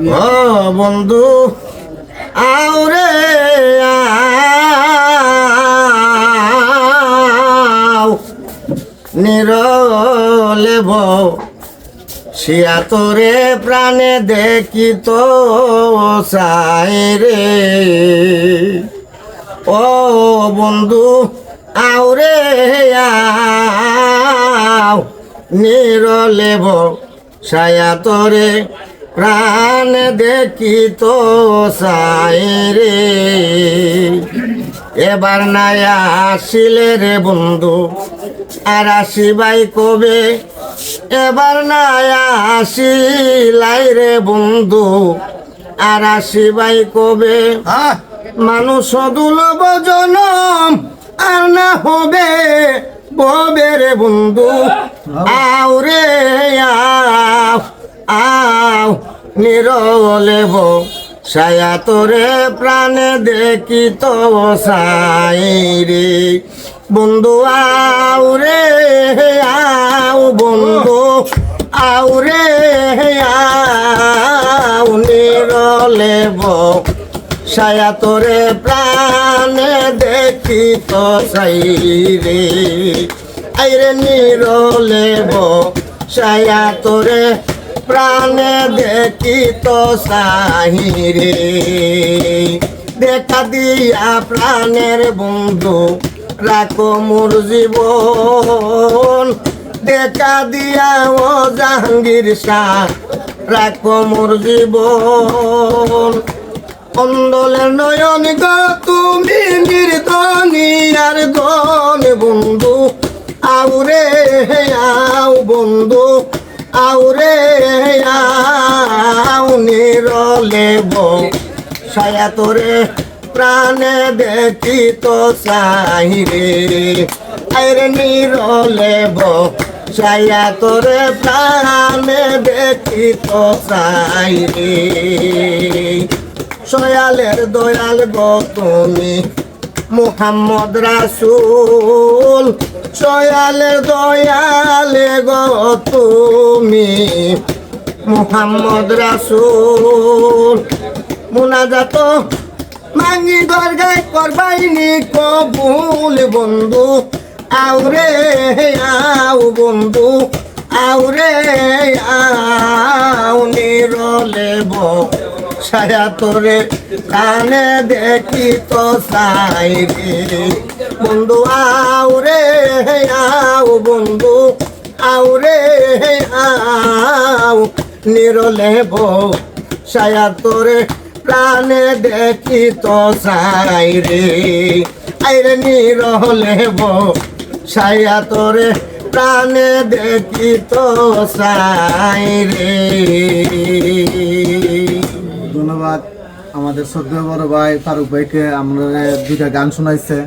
ও বন্ধু আউরে আও নিরলে শিয়া তোরে প্রাণে দেখি তো চাই রে ও বন্ধু আউরে আও নিরলে ছায়া তোরে প্রাণ দেখি তো চাই রে এবার নাই আসিলে রে বন্ধু আর আসিবাই কবে এবার নাই আসিলাই রে বন্ধু আর আসিবাই কবে মানুষ দুলভ জনম আর না হবে ববে রে বন্ধু আও রে আও আও নিরলে ছায়া তোরে প্রাণে দেখি তো চাই রে বন্ধু আও রে আও বন্ধু আও রে আও নিরলে ছায়া তোরে প্রাণে দেখি তো চাই রে আইরে নিরলে ছায়া তোরে প্রাণে দেখি তো চাই রে দেখা দিয়া প্রাণের বন্ধু রাখো মোর জীবন দেখা দিয়া ও জাহাঙ্গীর শাহ রাখো মোর জীবন অন্দলে নয়ন গো তুমি নির্ধনী আর ধন বন্ধু আউরে আও বন্ধু আউরে আও নিরলে ছায়া তোরে প্রাণে দেখি তো চাই রে আইরে নিরলে ছায়া তোরে প্রাণে দেখি তো চাই রে সয়ালের দয়াল গো তুমি মুহাম্মদ রাসূল সয়ালের দয়ালে গো তুমি মুহাম্মদ রাসূল মুনাজাত মাঙ্গি দরগায় করবাইনি কবুল বন্ধু আউরে আও বন্ধু আউরে আও নিরলে ছায়া তোরে কানে দেখি তো চাই রে বন্ধু আউরে আও বন্ধু আউরে আও নিরলে ছায়া তোরে প্রাণে দেখি তো চাই রে আইরে নিরলে ছায়া তোরে প্রাণে দেখি তো চাই রে। ধন্যবাদ আমাদের শ্রদ্ধেয় বড় ভাই ফারুক ভাইকে আমরা দুইটা গান শোনাইছে।